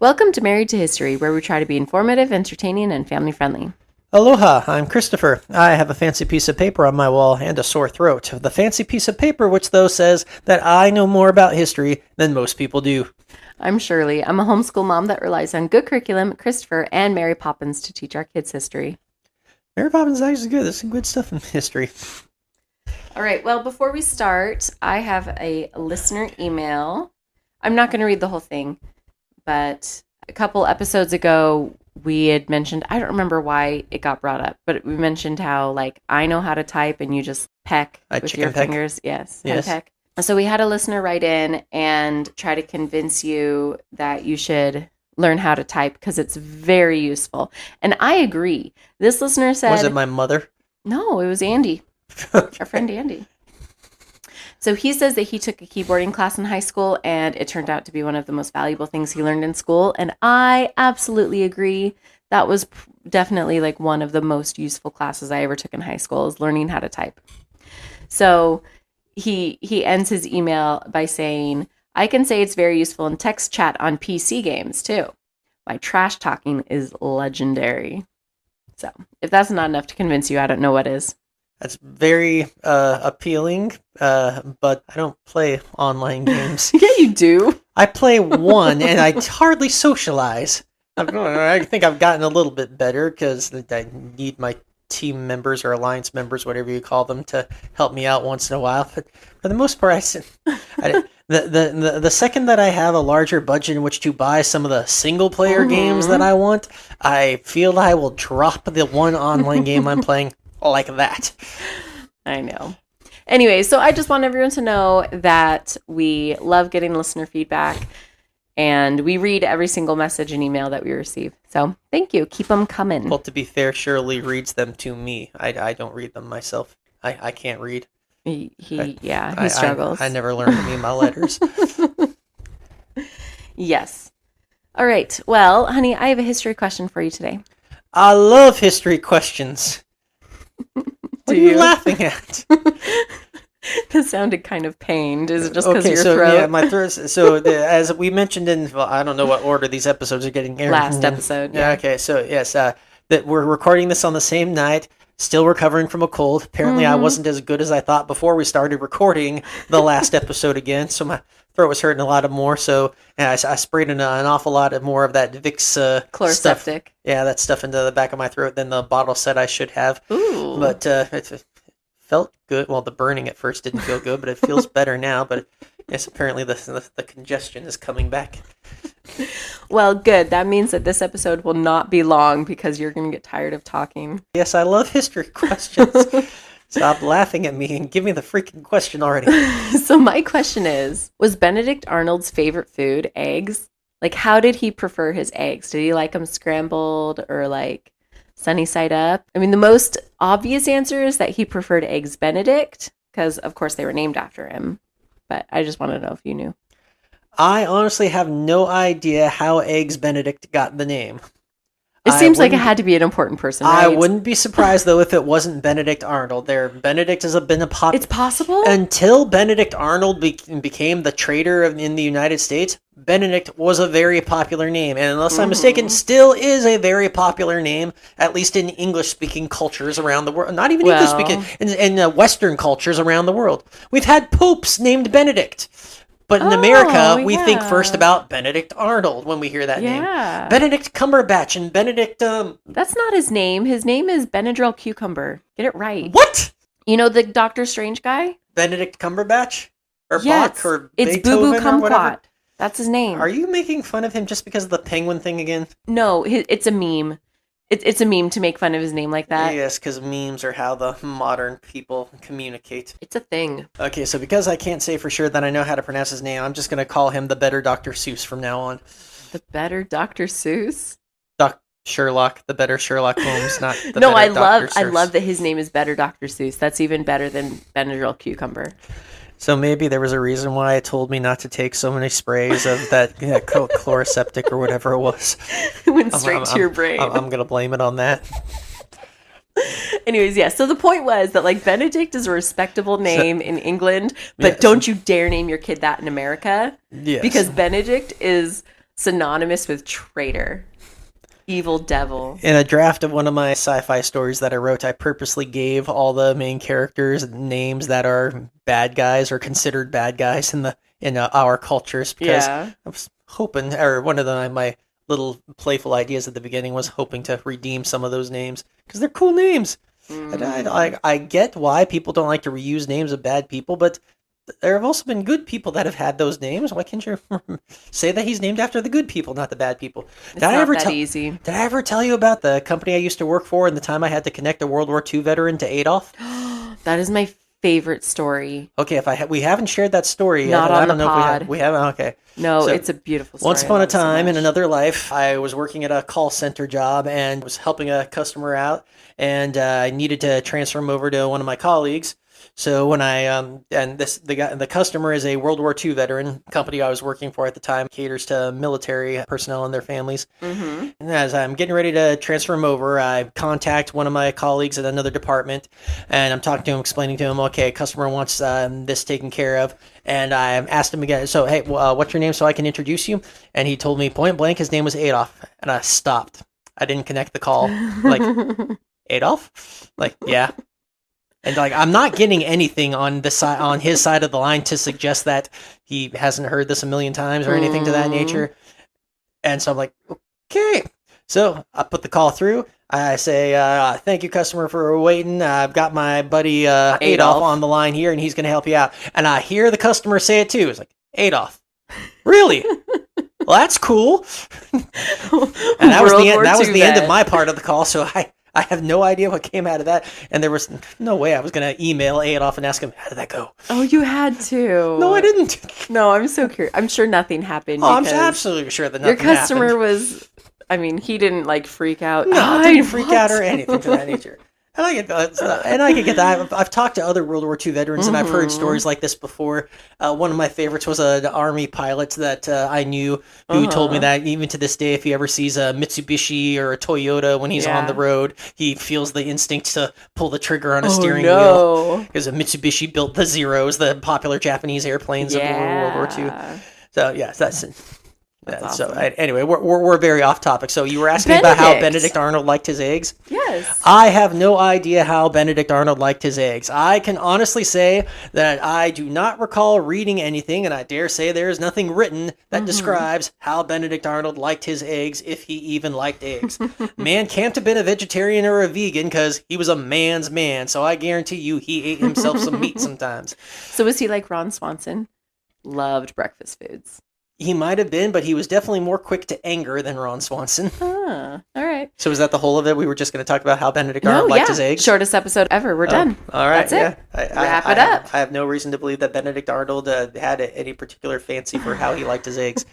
Welcome to Married to History, where we try to be informative, entertaining, and family-friendly. Aloha, I'm Christopher. I have a fancy piece of paper on my wall and a sore throat. The fancy piece of paper which, though, says that I know more about history than most people do. I'm Shirley. I'm a homeschool mom that relies on good curriculum, Christopher, and Mary Poppins to teach our kids history. Mary Poppins is actually good. There's some good stuff in history. All right, well, before we start, I have a listener email. I'm not going to read the whole thing, but a couple episodes ago, we had mentioned, I don't remember why it got brought up, but we mentioned how, I know how to type and you just peck with your fingers. Yes. Peck. So we had a listener write in and try to convince you that you should learn how to type because it's very useful. And I agree. This listener said... Was it my mother? No, it was Andy. Okay. Our friend Andy. So he says that he took a keyboarding class in high school and it turned out to be one of the most valuable things he learned in school. And I absolutely agree. That was definitely one of the most useful classes I ever took in high school, is learning how to type. So he ends his email by saying, I can say it's very useful in text chat on PC games too. My trash talking is legendary. So if that's not enough to convince you, I don't know what is. That's very appealing, but I don't play online games. Yeah, you do. I play one, and I hardly socialize. I think I've gotten a little bit better because I need my team members or alliance members, whatever you call them, to help me out once in a while. But for the most part, the second that I have a larger budget in which to buy some of the single-player games that I want, I feel I will drop the one online game I'm playing like that. I know. Anyway, so I just want everyone to know that we love getting listener feedback and we read every single message and email that we receive. So thank you. Keep them coming. Well, to be fair, Shirley reads them to me. I don't read them myself. I can't read. He struggles. I never learned to read my letters. Yes. All right. Well, honey, I have a history question for you today. I love history questions. What are you laughing at? That sounded kind of pained. Is it just because of your throat? Yeah, my throat. So as we mentioned I don't know what order these episodes are getting aired. Last episode. Yeah. Okay. So yes, that we're recording this on the same night. Still recovering from a cold. Apparently, I wasn't as good as I thought before we started recording the last episode again. So my throat was hurting a lot more. So I sprayed an awful lot more of that Vicks Chloroseptic. Stuff. Yeah, that stuff into the back of my throat than the bottle said I should have. Ooh. But it felt good. Well, the burning at first didn't feel good, but it feels better now. But yes, apparently the congestion is coming back. Well, good. That means that this episode will not be long because you're going to get tired of talking. Yes, I love history questions. Stop laughing at me and give me the freaking question already. So my question is, was Benedict Arnold's favorite food eggs? How did he prefer his eggs? Did he like them scrambled or sunny side up? I mean, the most obvious answer is that he preferred eggs Benedict because, of course, they were named after him. But I just want to know if you knew. I honestly have no idea how Eggs Benedict got the name. It seems like it had to be an important person, right? I wouldn't be surprised, though, if it wasn't Benedict Arnold. Benedict has been It's possible? Until Benedict Arnold became the traitor in the United States, Benedict was a very popular name. And unless I'm mistaken, still is a very popular name, at least in English-speaking cultures around the world. Not even English-speaking, in Western cultures around the world. We've had popes named Benedict. But in America, we think first about Benedict Arnold when we hear that name. Benedict Cumberbatch and Benedict... That's not his name. His name is Benadryl Cucumber. Get it right. What? You know the Doctor Strange guy? Benedict Cumberbatch? Or yes, Bach? Or it's Beethoven? Boo Boo Kumquat. That's his name. Are you making fun of him just because of the penguin thing again? No, it's a meme. It's a meme to make fun of his name like that. Yes, because memes are how the modern people communicate. It's a thing. Okay, so because I can't say for sure that I know how to pronounce his name, I'm just going to call him the better Dr. Seuss from now on. The better Dr. Seuss? Sherlock, the better Sherlock Holmes, not the no, better Dr. Seuss. I love that his name is better Dr. Seuss. That's even better than Benadryl Cucumber. So maybe there was a reason why it told me not to take so many sprays of that chloroseptic or whatever it was. It went straight to your brain. I'm going to blame it on that. Anyways, yeah. So the point was that Benedict is a respectable name in England, but don't you dare name your kid that in America. Yes. Because Benedict is synonymous with traitor, evil devil. In a draft of one of my sci-fi stories that I wrote, I purposely gave all the main characters names that are bad guys or considered bad guys in our cultures because Yeah. I was hoping, or one of my little playful ideas at the beginning was hoping to redeem some of those names because they're cool names. And I get why people don't like to reuse names of bad people, but there have also been good people that have had those names. Why can't you say that he's named after the good people, not the bad people? It's not that easy. Did I ever tell you about the company I used to work for and the time I had to connect a World War II veteran to Adolf? That is my favorite story. Okay, if we haven't shared that story yet, Not I on don't the know pod. if we haven't. Okay. No, So, it's a beautiful story. Once I upon a love it so time in much. another life, I was working at a call center job and was helping a customer out, and I needed to transfer him over to one of my colleagues. So when the customer is a World War II veteran. Company I was working for at the time caters to military personnel and their families. Mm-hmm. And as I'm getting ready to transfer him over, I contact one of my colleagues at another department, and I'm talking to him, explaining to him, okay, customer wants this taken care of. And I asked him again, so, hey, what's your name so I can introduce you? And he told me point blank his name was Adolf. And I stopped. I didn't connect the call. Like, Adolf? Like, yeah. And like, I'm not getting anything on his side of the line to suggest that he hasn't heard this a million times or anything to that nature. And so I'm like, okay. So I put the call through. I say, thank you, customer, for waiting. I've got my buddy Adolf on the line here, and he's going to help you out. And I hear the customer say it too. It's like, Adolf, really? Well, that's cool. And that was the end of my part of the call. So I have no idea what came out of that, and there was no way I was going to email Adolf and ask him, how did that go? Oh, you had to. No, I didn't. No, I'm so curious. I'm sure nothing happened. Oh, I'm absolutely sure that nothing your customer happened. was, I mean, he didn't like freak out. No, I didn't freak out or anything to that nature. And I can get that. I've talked to other World War II veterans, and I've heard stories like this before. One of my favorites was an Army pilot that I knew who told me that even to this day, if he ever sees a Mitsubishi or a Toyota when he's on the road, he feels the instinct to pull the trigger on a steering wheel. Because a Mitsubishi built the Zeros, the popular Japanese airplanes of World War II. So, yes, that's awesome. So anyway, we're very off topic. So you were asking about how Benedict Arnold liked his eggs? Yes. I have no idea how Benedict Arnold liked his eggs. I can honestly say that I do not recall reading anything, and I dare say there is nothing written that describes how Benedict Arnold liked his eggs, if he even liked eggs. Man can't have been a vegetarian or a vegan because he was a man's man, so I guarantee you he ate himself some meat sometimes. So was he like Ron Swanson? Loved breakfast foods. He might have been, but he was definitely more quick to anger than Ron Swanson. All right. So is that the whole of it? We were just going to talk about how Benedict Arnold liked his eggs? Shortest episode ever. We're done. All right. That's it. Wrap it up. I have no reason to believe that Benedict Arnold had any particular fancy for how he liked his eggs.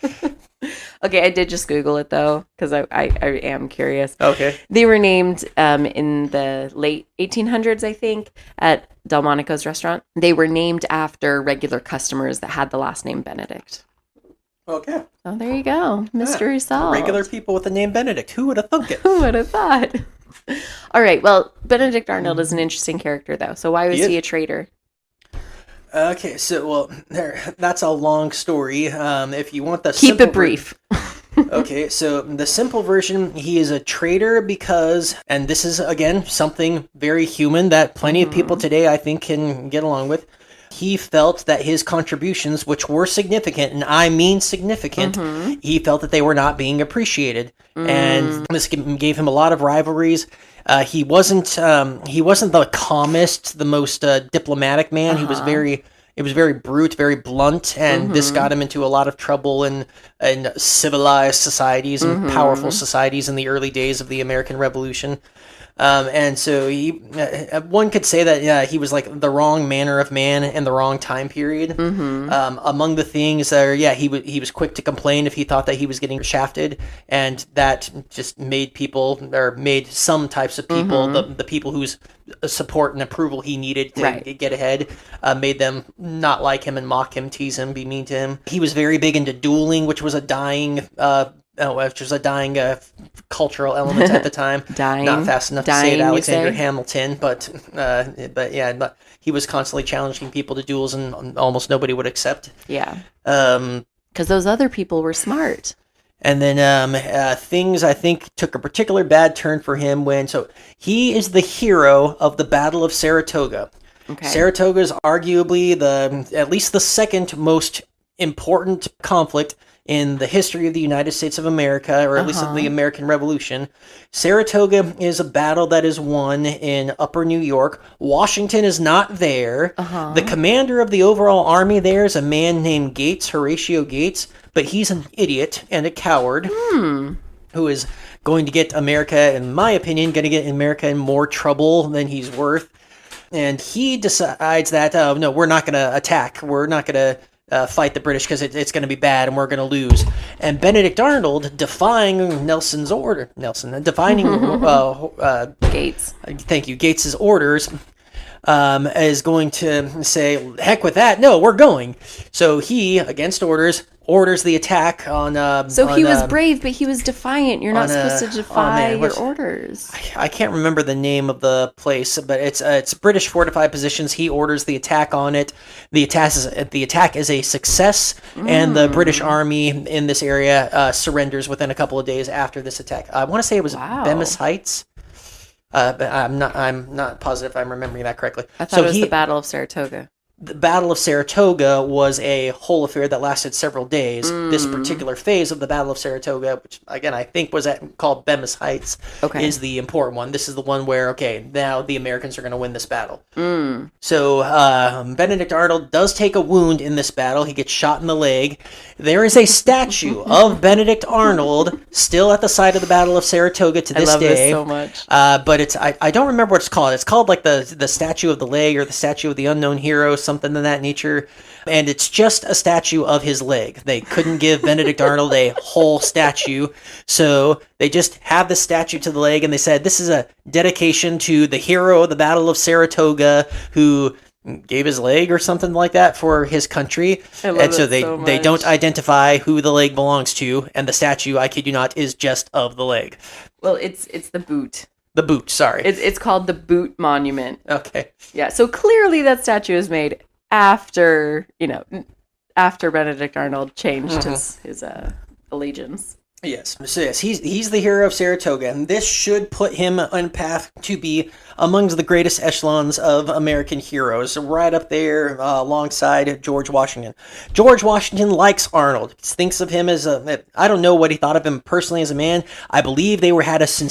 Okay, I did just Google it, though, because I am curious. Okay. They were named in the late 1800s, I think, at Delmonico's restaurant. They were named after regular customers that had the last name Benedict. Okay. Oh, there you go. Mystery solved. Regular people with the name Benedict. Who would have thunk it? Who would have thought? All right. Well, Benedict Arnold is an interesting character, though. So why was he a traitor? Okay. So, that's a long story. If you want the Keep it brief. Okay, so the simple version, he is a traitor because, and this is, again, something very human that plenty of people today, I think, can get along with. He felt that his contributions, which were significant, and I mean significant, he felt that they were not being appreciated. And this gave him a lot of rivalries. He wasn't the calmest, the most diplomatic man. He was very brute, very blunt, and this got him into a lot of trouble in civilized societies and powerful societies in the early days of the American Revolution. And so one could say that he was like the wrong manner of man in the wrong time period. Among the things he was quick to complain if he thought that he was getting shafted, and that just made some types of people, the people whose support and approval he needed to get ahead, made them not like him and mock him, tease him, be mean to him. He was very big into dueling, which was a dying cultural element at the time. Not fast enough to say it, Alexander Hamilton, but he was constantly challenging people to duels, and almost nobody would accept. Yeah. Because those other people were smart. And then things, I think, took a particular bad turn for him so he is the hero of the Battle of Saratoga. Okay. Saratoga is arguably at least the second most important conflict in the history of the United States of America, or at least of the American Revolution. Saratoga is a battle that is won in Upper New York. Washington is not there. The commander of the overall army there is a man named Gates, Horatio Gates, but he's an idiot and a coward who is going to get America, in my opinion, going to get America in more trouble than he's worth. And he decides that, no, we're not going to attack. We're not going to fight the British because it's going to be bad and we're going to lose. And Benedict Arnold, defying Gates. Thank you, Gates's orders, is going to say, heck with that, no, we're going. So he, against orders the attack on... he was brave, but he was defiant. You're not supposed to defy your orders. I can't remember the name of the place, but it's British fortified positions. He orders the attack on it. The attack is a success, and the British army in this area surrenders within a couple of days after this attack. I want to say it was Bemis Heights. But I'm not positive if I'm remembering that correctly. I thought it was the Battle of Saratoga. The Battle of Saratoga was a whole affair that lasted several days. This particular phase of the Battle of Saratoga, which again I think was called Bemis Heights, is the important one. This is the one where, now the Americans are going to win this battle. So Benedict Arnold does take a wound in this battle. He gets shot in the leg. There is a statue of Benedict Arnold still at the site of the Battle of Saratoga to this day. I love this so much. But it's I don't remember what it's called. It's called like the statue of the leg or the statue of the unknown hero, something of that nature. And it's just a statue of his leg. They couldn't give Benedict Arnold a whole statue, so they just have the statue to the leg, and they said this is a dedication to the hero of the Battle of Saratoga who gave his leg or something like that for his country. And so they don't identify who the leg belongs to, and the statue, I kid you not, is just of the leg. Well, it's the boot. The boot, sorry. It's called the Boot Monument. Okay. Yeah, so clearly that statue is made after Benedict Arnold changed his allegiance. Yes. So yes, he's the hero of Saratoga, and this should put him on path to be amongst the greatest echelons of American heroes, right up there alongside George Washington. George Washington likes Arnold, thinks of him as I don't know what he thought of him personally as a man. I believe Washington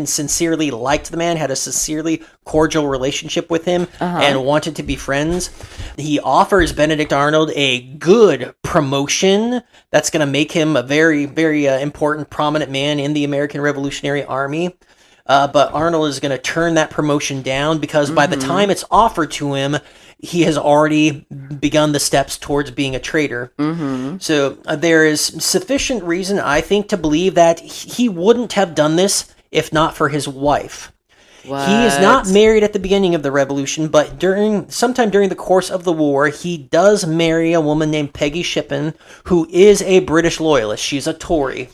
sincerely liked the man, had a sincerely cordial relationship with him, and wanted to be friends. He offers Benedict Arnold a good promotion that's going to make him a very, very important, prominent man in the American Revolutionary Army. But Arnold is going to turn that promotion down because by the time it's offered to him, he has already begun the steps towards being a traitor. So there is sufficient reason, I think, to believe that he wouldn't have done this if not for his wife. What? He is not married at the beginning of the Revolution, but sometime during the course of the war, he does marry a woman named Peggy Shippen, who is a British loyalist. She's a Tory.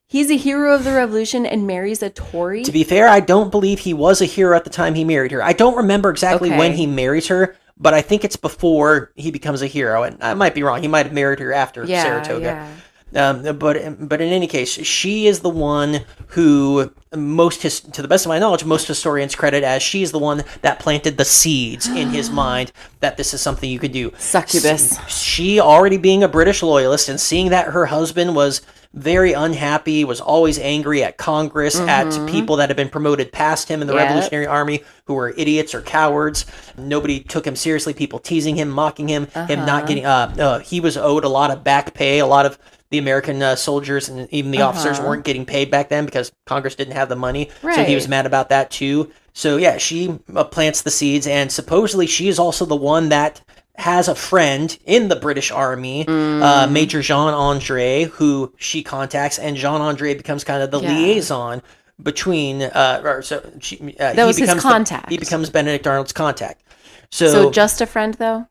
He's a hero of the Revolution and marries a Tory? To be fair, I don't believe he was a hero at the time he married her. I don't remember exactly when he marries her, but I think it's before he becomes a hero. And I might be wrong. He might have married her after Saratoga. Yeah. But in any case, she is the one who to the best of my knowledge, most historians credit as she's the one that planted the seeds in his mind that this is something you could do. Succubus. She already being a British loyalist and seeing that her husband was very unhappy, was always angry at Congress, at people that had been promoted past him in the Revolutionary Army who were idiots or cowards. Nobody took him seriously. People teasing him, mocking him, him not getting... he was owed a lot of back pay. A lot of the American soldiers and even the officers weren't getting paid back then because Congress didn't have the money. Right. So he was mad about that too. So yeah, she plants the seeds, and supposedly she is also the one that has a friend in the British Army, Major Jean-Andre, who she contacts, and Jean-Andre becomes kind of the liaison between, that was his contact. He becomes Benedict Arnold's contact. So just a friend, though?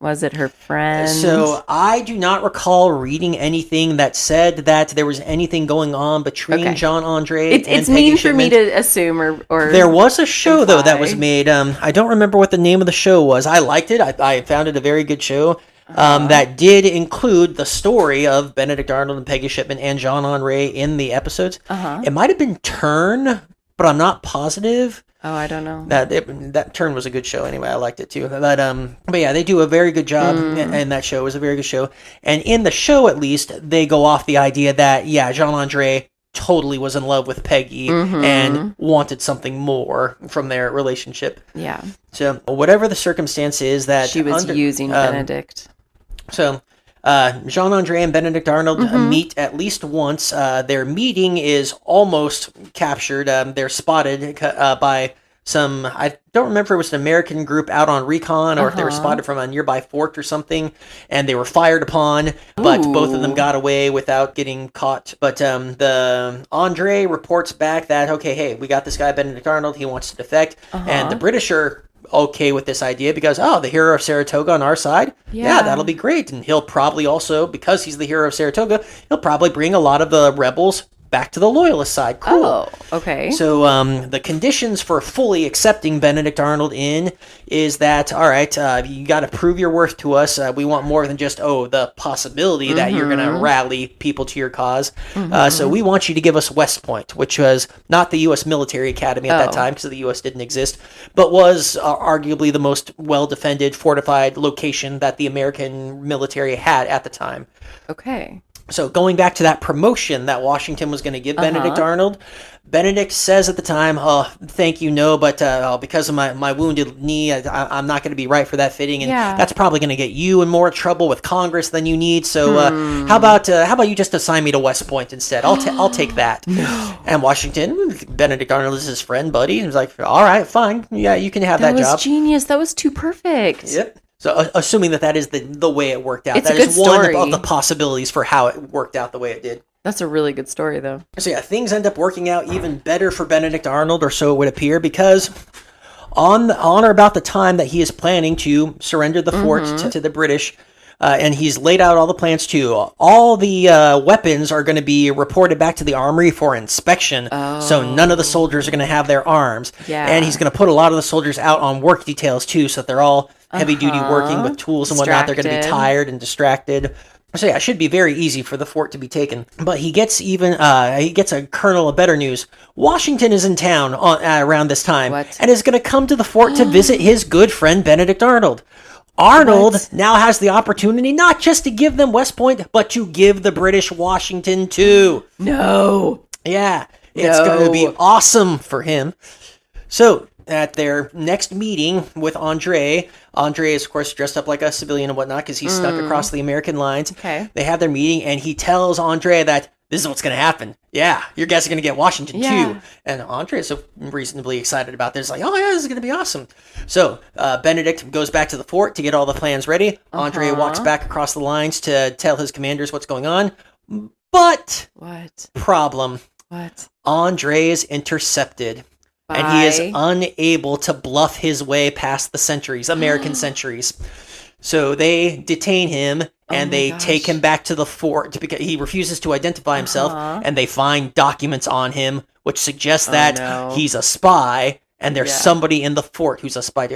Was it her friend? So I do not recall reading anything that said that there was anything going on between Jean-Andre and Peggy It's mean for Shipman. me to assume or there was a show, imply. though, that was made. I don't remember what the name of the show was. I liked it. I found it a very good show. that did include the story of Benedict Arnold and Peggy Shipman and Jean-Andre in the episodes. It might have been Turn, but I'm not positive. Oh, I don't know. That Turn was a good show anyway. I liked it too. But yeah, they do a very good job, and that show is a very good show. And in the show, at least, they go off the idea that, yeah, Jean-Andre totally was in love with Peggy and wanted something more from their relationship. Yeah. So whatever the circumstance is that she was using Benedict. So Jean-Andre and Benedict Arnold meet at least once. Their meeting is almost captured. They're spotted by some, I don't remember if it was an American group out on recon or if they were spotted from a nearby fort or something, and they were fired upon, but both of them got away without getting caught. But the Andre reports back that, okay, hey, we got this guy Benedict Arnold, he wants to defect, and the British are okay with this idea because, the hero of Saratoga on our side, yeah, that'll be great. And he'll probably also, because he's the hero of Saratoga, he'll probably bring a lot of the rebels back to the loyalist side. Cool. Oh, okay. So the conditions for fully accepting Benedict Arnold in is that, all right, you got to prove your worth to us. We want more than just, the possibility that you're going to rally people to your cause. So we want you to give us West Point, which was not the U.S. military academy at that time because the U.S. didn't exist, but was arguably the most well-defended, fortified location that the American military had at the time. Okay. So going back to that promotion that Washington was going to give Benedict Arnold, Benedict says at the time, thank you, no, but because of my wounded knee, I'm not going to be right for that fitting, and that's probably going to get you in more trouble with Congress than you need. So how about you just assign me to West Point instead? I'll take that. No. And Washington, Benedict Arnold is his friend, buddy, and was like, all right, fine, yeah, you can have that job. That was genius. That was too perfect. Yep. So assuming that is the way it worked out. It's that a good is one story. of the possibilities for how it worked out the way it did. That's a really good story, though. So yeah, things end up working out even better for Benedict Arnold, or so it would appear, because on or about the time that he is planning to surrender the fort to the British, and he's laid out all the plans too. All the weapons are going to be reported back to the armory for inspection, so none of the soldiers are going to have their arms. Yeah. And he's going to put a lot of the soldiers out on work details too, so that they're all heavy-duty working with tools and whatnot. They're going to be tired and distracted. So yeah, it should be very easy for the fort to be taken. But he gets a kernel of better news. Washington is in town around this time and is going to come to the fort to visit his good friend Benedict Arnold. Arnold now has the opportunity not just to give them West Point, but to give the British Washington too. No. Yeah, it's going to be awesome for him. So at their next meeting with Andre is, of course, dressed up like a civilian and whatnot because he's stuck across the American lines. Okay. They have their meeting, and he tells Andre that this is what's going to happen. Yeah, your guys are going to get Washington too. And Andre is so reasonably excited about this. Like, oh yeah, this is going to be awesome. So Benedict goes back to the fort to get all the plans ready. Andre walks back across the lines to tell his commanders what's going on. But problem. Andre is intercepted. And he is unable to bluff his way past the sentries, American sentries. So they detain him and they take him back to the fort because he refuses to identify himself. And they find documents on him, which suggests that he's a spy. And there's somebody in the fort who's a spy.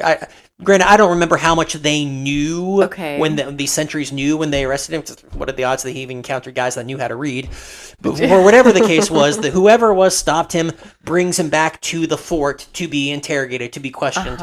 Granted, I don't remember how much they knew when the sentries knew when they arrested him. What are the odds that he even encountered guys that knew how to read? But or whatever the case was, that whoever was stopped him, brings him back to the fort to be interrogated, to be questioned.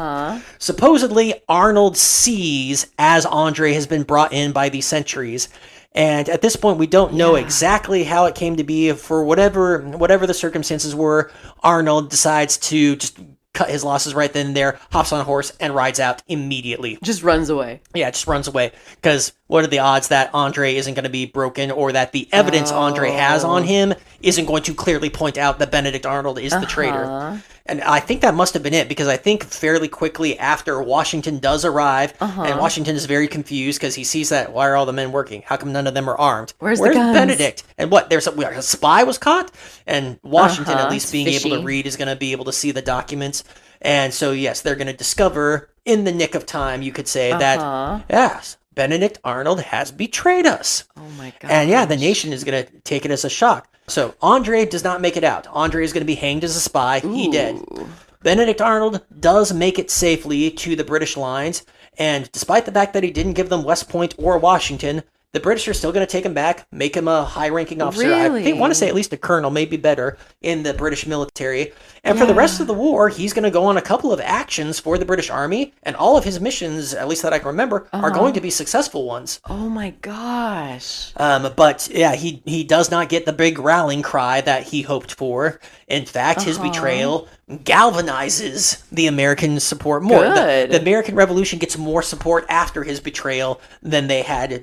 Supposedly, Arnold sees as Andre has been brought in by the sentries. And at this point, we don't know exactly how it came to be. For whatever the circumstances were, Arnold decides to just cut his losses right then and there, hops on a horse, and rides out immediately. Just runs away. Yeah, just runs away. Because what are the odds that Andre isn't going to be broken, or that the evidence Andre has on him isn't going to clearly point out that Benedict Arnold is the traitor? And I think that must have been it, because I think fairly quickly after Washington does arrive, and Washington is very confused because he sees that, why are all the men working? How come none of them are armed? Where's the guns? Benedict? And what, there's a spy was caught? And Washington, at least being able to read, is going to be able to see the documents. And so, yes, they're going to discover in the nick of time, you could say, that, yes, Benedict Arnold has betrayed us. Oh my God. And yeah, the nation is going to take it as a shock. So Andre does not make it out. Andre is going to be hanged as a spy. He dead. Benedict Arnold does make it safely to the British lines, and despite the fact that he didn't give them West Point or Washington, the British are still going to take him back, make him a high-ranking officer. Really? I want to say at least a colonel, maybe better, in the British military. And for the rest of the war, he's going to go on a couple of actions for the British Army, and all of his missions, at least that I can remember, are going to be successful ones. Oh my gosh. But yeah, he does not get the big rallying cry that he hoped for. In fact, his betrayal galvanizes the American support more. Good. The American Revolution gets more support after his betrayal than they had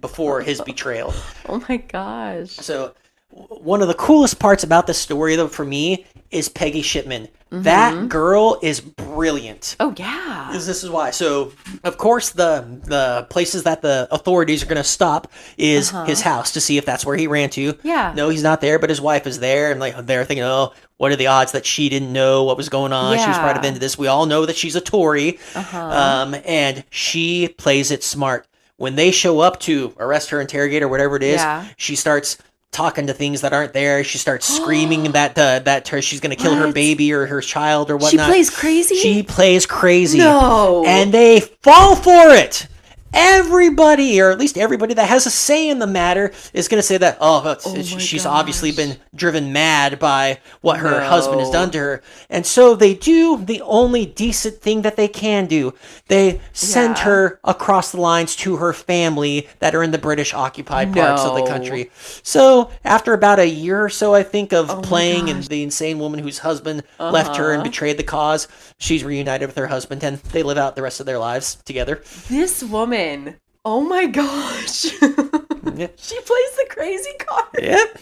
before his betrayal. Oh my gosh. So one of the coolest parts about this story, though, for me, is Peggy Shipman. That girl is brilliant. Oh, yeah. This is why. So, of course, the places that the authorities are going to stop is his house to see if that's where he ran to. Yeah. No, he's not there, but his wife is there. And like they're thinking, oh, what are the odds that she didn't know what was going on? She was part of into this. We all know that she's a Tory. And she plays it smart. When they show up to arrest her, interrogate her, whatever it is, she starts talking to things that aren't there. She starts screaming that she's going to kill her baby or her child or whatnot. She plays crazy? She plays crazy. No. And they fall for it. Everybody, or at least everybody that has a say in the matter, is going to say that, she's obviously been driven mad by what her husband has done to her. And so they do the only decent thing that they can do. They send her across the lines to her family that are in the British occupied parts of the country. So after about a year or so, I think, of playing and the insane woman whose husband left her and betrayed the cause, she's reunited with her husband and they live out the rest of their lives together. This woman. Oh my gosh. She plays the crazy card. Yep.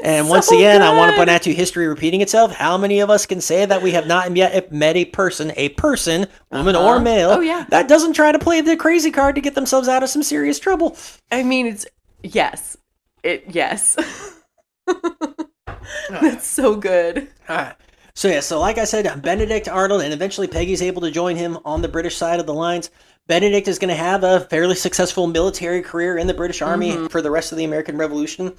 And once again, I want to point out to history repeating itself. How many of us can say that we have not yet met a person, woman or male, that doesn't try to play the crazy card to get themselves out of some serious trouble? I mean, it's yes. That's so good. All right. So like I said, Benedict Arnold, and eventually Peggy's able to join him on the British side of the lines. Benedict is going to have a fairly successful military career in the British Army for the rest of the American Revolution.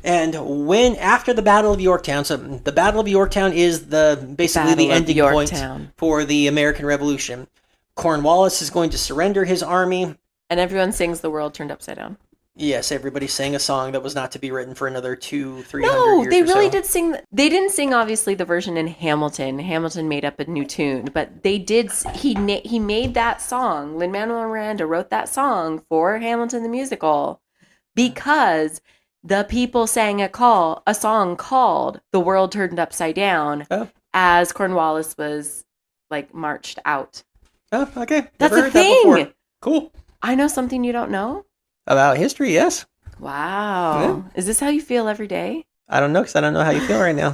And after the Battle of Yorktown, so the Battle of Yorktown is basically the ending point for the American Revolution. Cornwallis is going to surrender his army. And everyone sings "The World Turned Upside Down." Yes, everybody sang a song that was not to be written for another 200-300 years. No, they really did sing. They didn't sing, obviously, the version in Hamilton. Hamilton made up a new tune, but they did. He made that song. Lin-Manuel Miranda wrote that song for Hamilton the musical because the people sang a song called "The World Turned Upside Down" as Cornwallis was marched out. Oh, okay. That's a thing. That cool. I know something you don't know. About history, yes. Wow. Yeah. Is this how you feel every day? I don't know, because I don't know how you feel right now.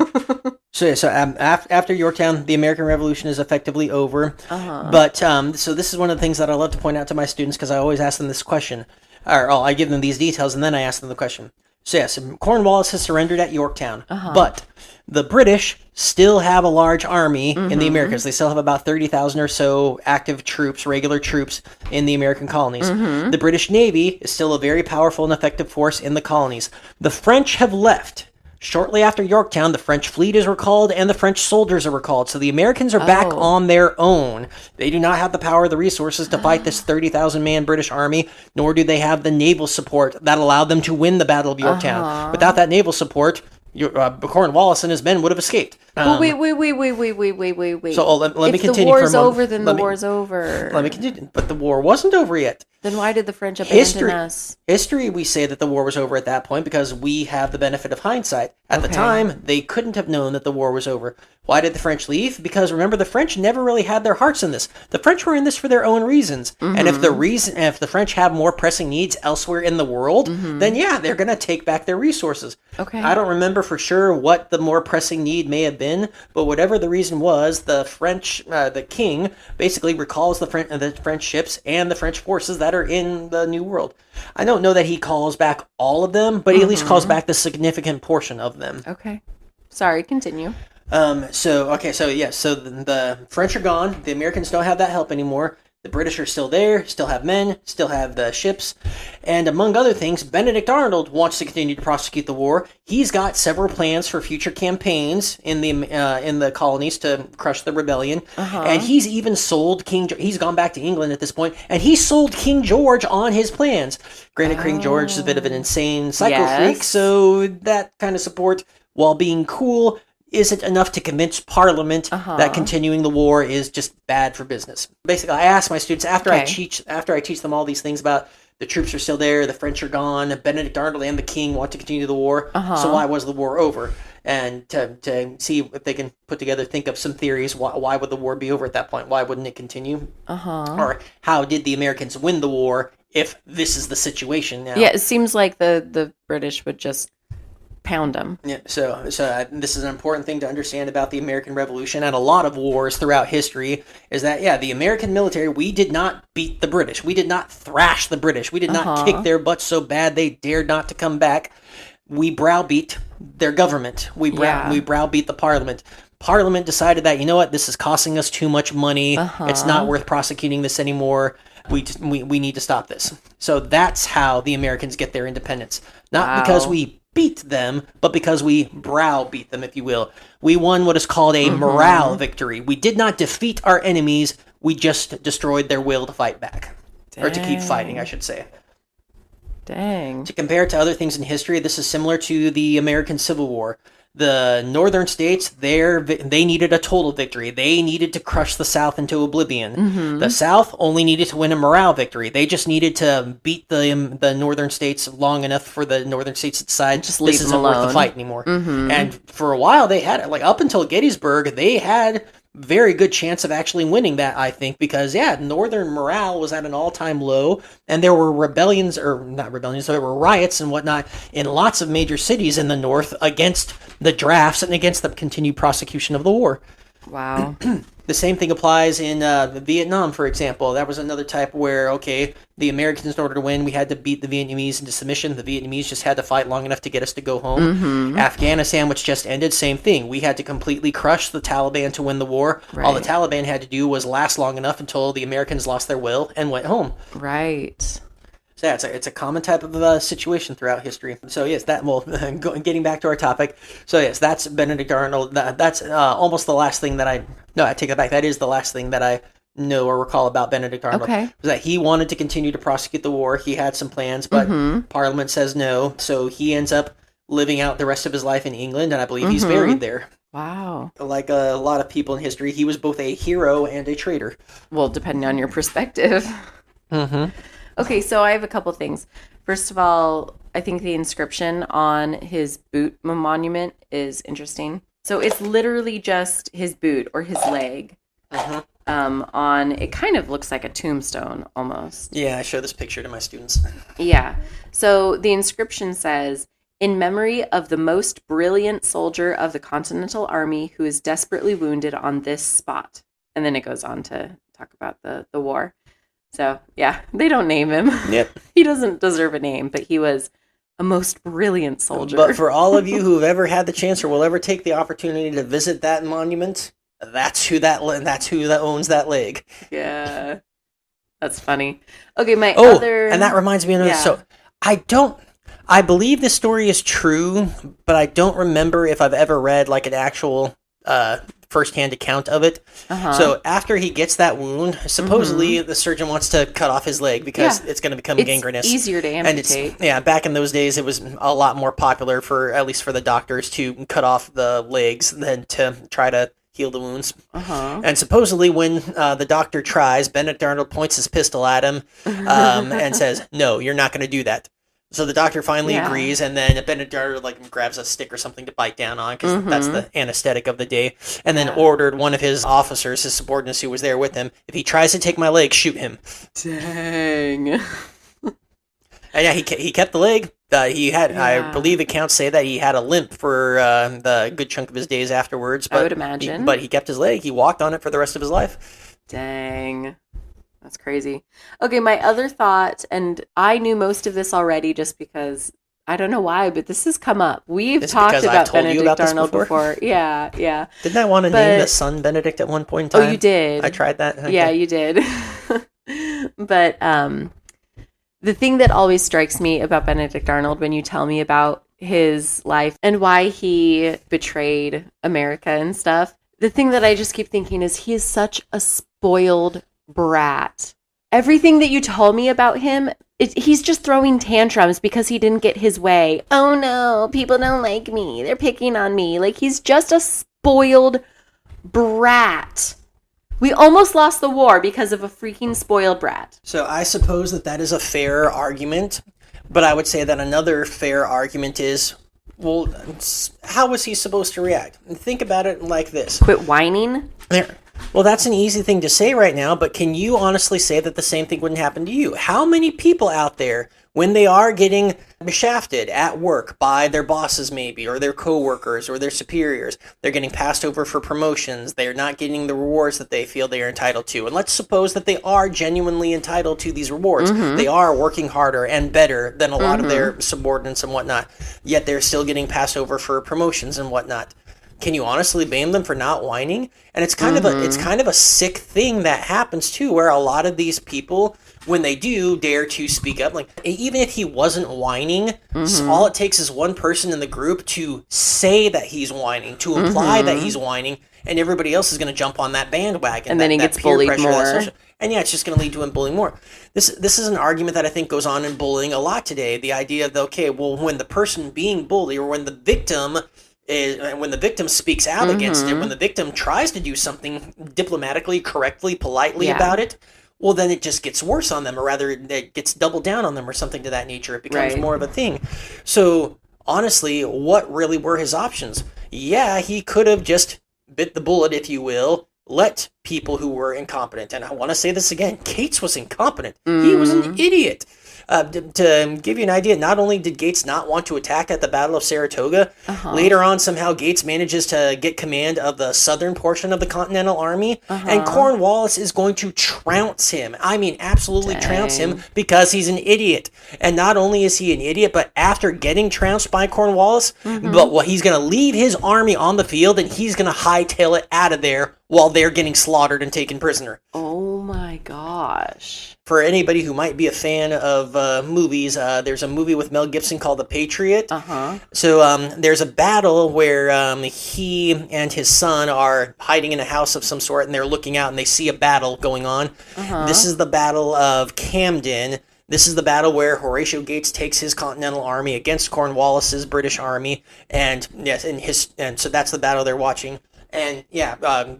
So after Yorktown, the American Revolution is effectively over. But so this is one of the things that I love to point out to my students, because I always ask them this question. Or I give them these details, and then I ask them the question. So yes, Cornwallis has surrendered at Yorktown, but the British still have a large army in the Americas. They still have about 30,000 or so active troops, regular troops in the American colonies. The British Navy is still a very powerful and effective force in the colonies. The French have left. Shortly after Yorktown, the French fleet is recalled and the French soldiers are recalled. So the Americans are back on their own. They do not have the power or the resources to fight this 30,000-man British army, nor do they have the naval support that allowed them to win the Battle of Yorktown. Without that naval support, Cornwallis and his men would have escaped. Wait. So let me continue. If the war's over, then the war's over. Let me continue. But the war wasn't over yet. Then why did the French abandon us? History, we say that the war was over at that point because we have the benefit of hindsight. At the time, they couldn't have known that the war was over. Why did the French leave? Because remember, the French never really had their hearts in this. The French were in this for their own reasons. And if the French have more pressing needs elsewhere in the world, then yeah, they're going to take back their resources. Okay. I don't remember for sure what the more pressing need may have been, but whatever the reason was, the French, the king, basically recalls the French ships and the French forces that are in the New World. I don't know that he calls back all of them, but he at least calls back the significant portion of them. Okay. Sorry, continue. So the French are gone. The Americans don't have that help anymore. The British are still there, still have men, still have the ships, and among other things, Benedict Arnold wants to continue to prosecute the war. He's got several plans for future campaigns in the colonies to crush the rebellion, and he's even sold he's gone back to England at this point, and he sold King George on his plans. Granted, King George is a bit of an insane psycho freak, so that kind of support, while being cool, isn't enough to convince Parliament that continuing the war is just bad for business. Basically, I ask my students after I teach them all these things about the troops are still there, the French are gone, Benedict Arnold and the King want to continue the war. So why was the war over? And to see if they can think of some theories. Why would the war be over at that point? Why wouldn't it continue? Or how did the Americans win the war if this is the situation now? Yeah, it seems like the British would just pound them. Yeah, so this is an important thing to understand about the American Revolution and a lot of wars throughout history is that, the American military, we did not beat the British. We did not thrash the British. We did not kick their butts so bad they dared not to come back. We browbeat their government. We browbeat the Parliament. Parliament decided that, you know what, this is costing us too much money. It's not worth prosecuting this anymore. We need to stop this. So that's how the Americans get their independence. Not because we beat them, but because we browbeat them, if you will. We won what is called a morale victory. We did not defeat our enemies. We just destroyed their will to fight back. Or to keep fighting, I should say. Dang. To compare it to other things in history, this is similar to the American Civil War. The northern states, they needed a total victory. They needed to crush the South into oblivion. The South only needed to win a morale victory. They just needed to beat the northern states long enough for the northern states to decide just leave this isn't worth the fight anymore. And for a while, they had, up until Gettysburg, they had very good chance of actually winning that, I think, because, northern morale was at an all-time low, and there were there were riots and whatnot in lots of major cities in the north against the drafts and against the continued prosecution of the war. Wow. The same thing applies in Vietnam, for example. That was another type where, the Americans, in order to win, we had to beat the Vietnamese into submission. The Vietnamese just had to fight long enough to get us to go home. Afghanistan, which just ended, same thing. We had to completely crush the Taliban to win the war. All the Taliban had to do was last long enough until the Americans lost their will and went home. Right. So it's a common type of situation throughout history. So yes, getting back to our topic. So yes, that's Benedict Arnold. That's almost the last thing that I take it back. That is the last thing that I know or recall about Benedict Arnold. Was that he wanted to continue to prosecute the war. He had some plans, but Parliament says no. So he ends up living out the rest of his life in England, and I believe he's buried there. Wow. Like a lot of people in history, he was both a hero and a traitor. Well, depending on your perspective. Okay, so I have a couple things. First of all, I think the inscription on his boot monument is interesting. So it's literally just his boot or his leg. On it kind of looks like a tombstone almost. Yeah, I show this picture to my students. Yeah. So the inscription says, "In memory of the most brilliant soldier of the Continental Army who is desperately wounded on this spot." And then it goes on to talk about the war. So, they don't name him. Yep. He doesn't deserve a name, but he was a most brilliant soldier. But for all of you who have ever had the chance or will ever take the opportunity to visit that monument, that's who owns that leg. Yeah. That's funny. Okay, and that reminds me of another. So, I believe this story is true, but I don't remember if I've ever read an actual first-hand account of it. So after he gets that wound, supposedly the surgeon wants to cut off his leg because it's going to become gangrenous. It's easier to amputate. And back in those days, it was a lot more popular at least for the doctors to cut off the legs than to try to heal the wounds. And supposedly when the doctor tries, Benedict Arnold points his pistol at him and says, "No, you're not going to do that." So the doctor finally agrees, and then Benedict Arnold grabs a stick or something to bite down on, because that's the anesthetic of the day, and then ordered one of his officers, his subordinates who was there with him, if he tries to take my leg, shoot him. Dang. And he kept the leg. He had, I believe accounts say that he had a limp for the good chunk of his days afterwards. But I would imagine. But he kept his leg. He walked on it for the rest of his life. Dang. That's crazy. Okay, my other thought, and I knew most of this already just because, I don't know why, but this has come up. We've talked about Benedict Arnold before. Yeah. Didn't I want to name the son Benedict at one point in time? Oh, you did? I tried that. Okay. Yeah, you did. But the thing that always strikes me about Benedict Arnold when you tell me about his life and why he betrayed America and stuff, the thing that I just keep thinking is he is such a spoiled brat. Everything that you told me about him, he's just throwing tantrums because he didn't get his way. Oh no, people don't like me. They're picking on me. Like, he's just a spoiled brat. We almost lost the war because of a freaking spoiled brat. So I suppose that is a fair argument, but I would say that another fair argument is, well, how was he supposed to react? And think about it like this. Quit whining? There. Well, that's an easy thing to say right now, but can you honestly say that the same thing wouldn't happen to you? How many people out there, when they are getting shafted at work by their bosses maybe, or their coworkers, or their superiors, they're getting passed over for promotions, they're not getting the rewards that they feel they are entitled to. And let's suppose that they are genuinely entitled to these rewards. Mm-hmm. They are working harder and better than a lot of their subordinates and whatnot, yet they're still getting passed over for promotions and whatnot. Can you honestly blame them for not whining? And it's kind of a sick thing that happens too, where a lot of these people, when they do dare to speak up, like even if he wasn't whining, all it takes is one person in the group to say that he's whining, to imply that he's whining, and everybody else is going to jump on that bandwagon. And then he gets bullied more. And yeah, it's just going to lead to him bullying more. This is an argument that I think goes on in bullying a lot today. The idea that, okay, well, when the person being bullied, or when the victim speaks out against it, when the victim tries to do something diplomatically, correctly, politely about it, well, then it just gets worse on them, or rather, it gets doubled down on them, or something to that nature. It becomes more of a thing. So, honestly, what really were his options? Yeah, he could have just bit the bullet, if you will, let people who were incompetent, and I want to say this again, Gates was incompetent. He was an idiot. To give you an idea, not only did Gates not want to attack at the Battle of Saratoga, later on somehow Gates manages to get command of the southern portion of the Continental Army, and Cornwallis is going to trounce him. I mean, absolutely trounce him, because he's an idiot. And not only is he an idiot, but after getting trounced by Cornwallis, he's going to leave his army on the field, and he's going to hightail it out of there while they're getting slaughtered and taken prisoner. Oh my gosh. For anybody who might be a fan of movies, there's a movie with Mel Gibson called The Patriot. So there's a battle where he and his son are hiding in a house of some sort, and they're looking out and they see a battle going on. This is the Battle of Camden. This is the battle where Horatio Gates takes his Continental Army against Cornwallis's British Army, and so that's the battle they're watching. And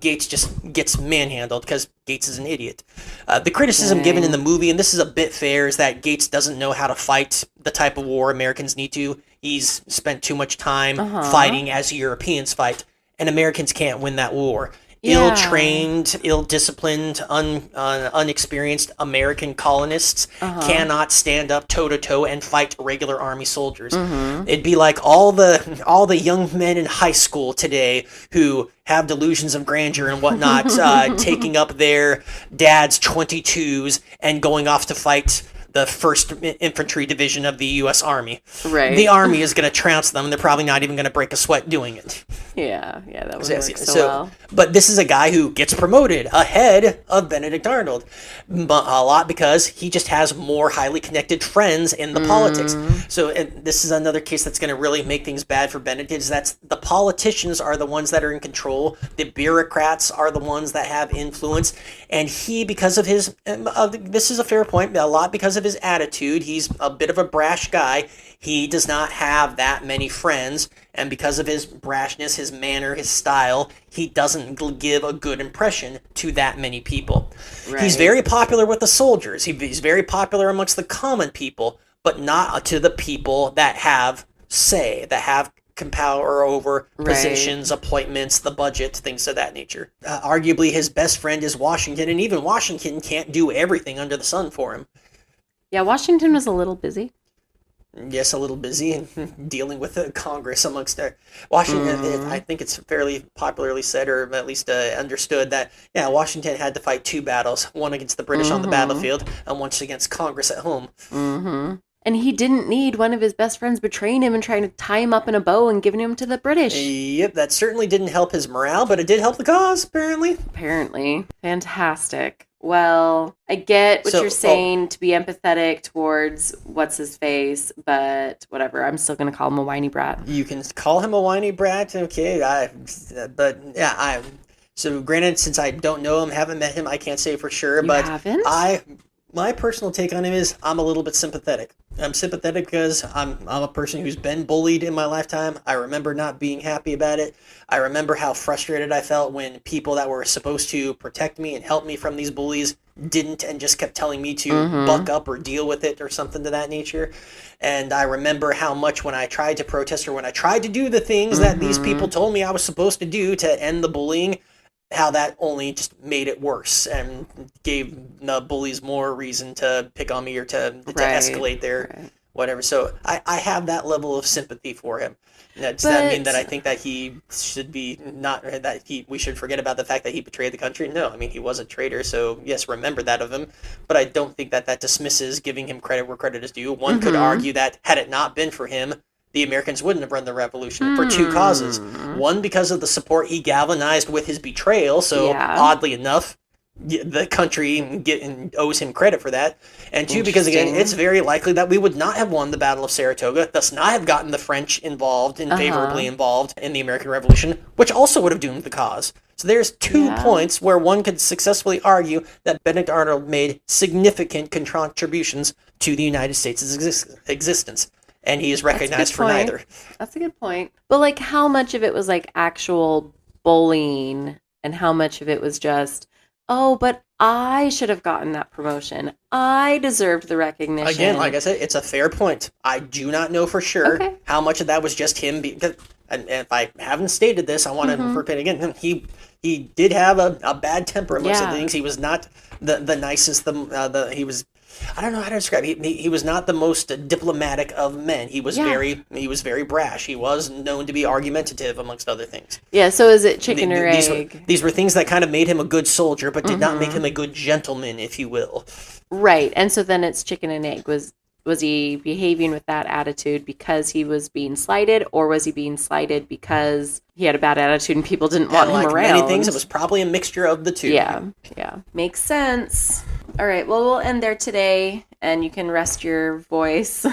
Gates just gets manhandled because Gates is an idiot. The criticism given in the movie, and this is a bit fair, is that Gates doesn't know how to fight the type of war Americans need to. He's spent too much time fighting as Europeans fight, and Americans can't win that war. Ill-trained, ill-disciplined, unexperienced American colonists cannot stand up toe-to-toe and fight regular army soldiers. It'd be like all the young men in high school today who have delusions of grandeur and whatnot, taking up their dad's 22s and going off to fight the 1st Infantry Division of the U.S. Army. Right. The Army is going to trounce them, and they're probably not even going to break a sweat doing it. Yeah, that would work so well. But this is a guy who gets promoted ahead of Benedict Arnold. A lot because he just has more highly connected friends in the politics. So this is another case that's going to really make things bad for Benedict, is that's the politicians are the ones that are in control. The bureaucrats are the ones that have influence. And he, because of his, this is a fair point, a lot because of his attitude, he's a bit of a brash guy. He does not have that many friends, and because of his brashness, his manner, his style, he doesn't give a good impression to that many people. Right. He's very popular with the soldiers. He's very popular amongst the common people, but not to the people that have say, that have power over positions, appointments, the budget, things of that nature. Arguably, his best friend is Washington, and even Washington can't do everything under the sun for him. Yeah, Washington was a little busy. Yes, a little busy and dealing with the Congress amongst their Washington. I think it's fairly popularly said, or at least understood, that Washington had to fight 2 battles: one against the British on the battlefield, and one against Congress at home. And he didn't need one of his best friends betraying him and trying to tie him up in a bow and giving him to the British. Yep, that certainly didn't help his morale, but it did help the cause, apparently. Apparently. Fantastic. Well, I get what you're saying to be empathetic towards what's-his-face, but whatever. I'm still going to call him a whiny brat. You can call him a whiny brat, okay. So granted, since I don't know him, haven't met him, I can't say for sure, You but haven't? my personal take on him is I'm a little bit sympathetic. I'm sympathetic because I'm a person who's been bullied in my lifetime. I remember not being happy about it. I remember how frustrated I felt when people that were supposed to protect me and help me from these bullies didn't and just kept telling me to buck up or deal with it or something to that nature. And I remember how much when I tried to protest or when I tried to do the things that these people told me I was supposed to do to end the bullying, how that only just made it worse and gave the bullies more reason to pick on me or to escalate their whatever. So I have that level of sympathy for him. Does that mean that I think that he should be we should forget about the fact that he betrayed the country? No, I mean, he was a traitor, so yes, remember that of him. But I don't think that dismisses giving him credit where credit is due. One could argue that had it not been for him, the Americans wouldn't have run the revolution for two causes. One, because of the support he galvanized with his betrayal, so oddly enough, the country owes him credit for that. And two, because again, it's very likely that we would not have won the Battle of Saratoga, thus not have gotten the French involved and favorably involved in the American Revolution, which also would have doomed the cause. So there's 2 points where one could successfully argue that Benedict Arnold made significant contributions to the United States' existence. And he is recognized for neither. That's a good point. But like, how much of it was like actual bullying and how much of it was just, oh, but I should have gotten that promotion. I deserved the recognition. Again, like I said, it's a fair point. I do not know for sure how much of that was just him. And if I haven't stated this, I want to repeat again. He did have a bad temper amongst the things. He was not the nicest. He was. I don't know how to describe it. He was not the most diplomatic of men. He was very brash. He was known to be argumentative, amongst other things. Yeah, so is it chicken or egg? These were things that kind of made him a good soldier, but did not make him a good gentleman, if you will. Right, and so then it's chicken and egg. Was he behaving with that attitude because he was being slighted, or was he being slighted because he had a bad attitude and people didn't want him around? Many things, it was probably a mixture of the two. Yeah. Makes sense. All right, well, we'll end there today, and you can rest your voice.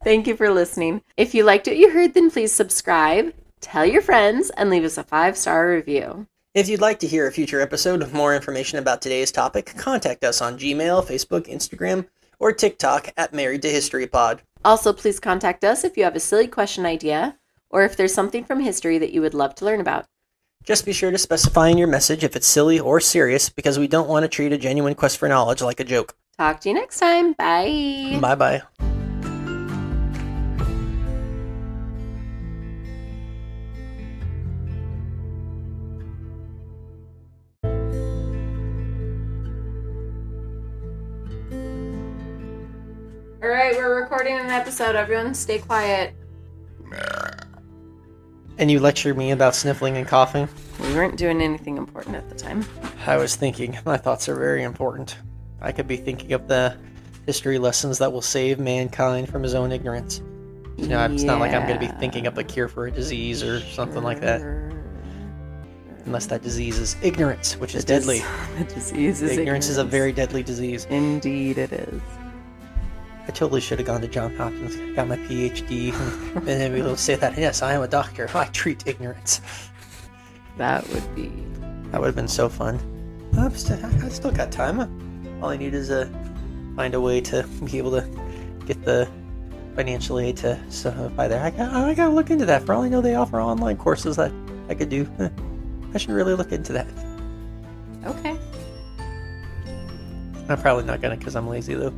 Thank you for listening. If you liked what you heard, then please subscribe, tell your friends, and leave us a 5-star review. If you'd like to hear a future episode with more information about today's topic, contact us on Gmail, Facebook, Instagram, or TikTok at Married to History Pod. Also, please contact us if you have a silly question idea, or if there's something from history that you would love to learn about. Just be sure to specify in your message if it's silly or serious, because we don't want to treat a genuine quest for knowledge like a joke. Talk to you next time. Bye. Bye-bye. All right, we're recording an episode. Everyone stay quiet. And you lecture me about sniffling and coughing? We weren't doing anything important at the time. I was thinking. My thoughts are very important. I could be thinking of the history lessons that will save mankind from his own ignorance. You know, it's not like I'm going to be thinking up a cure for a disease or something like that. Unless that disease is ignorance, which is deadly. The disease is ignorance is a very deadly disease. Indeed it is. I totally should have gone to Johns Hopkins, got my PhD, and then be able to say that, yes, I am a doctor. I treat ignorance. That would have been so fun. I still got time. All I need is find a way to be able to get the financial aid to buy there. I gotta look into that. For all I know, they offer online courses that I could do. I should really look into that. Okay. I'm probably not gonna, because I'm lazy, though.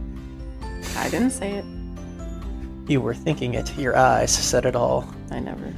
I didn't say it. You were thinking it. Your eyes said it all. I never.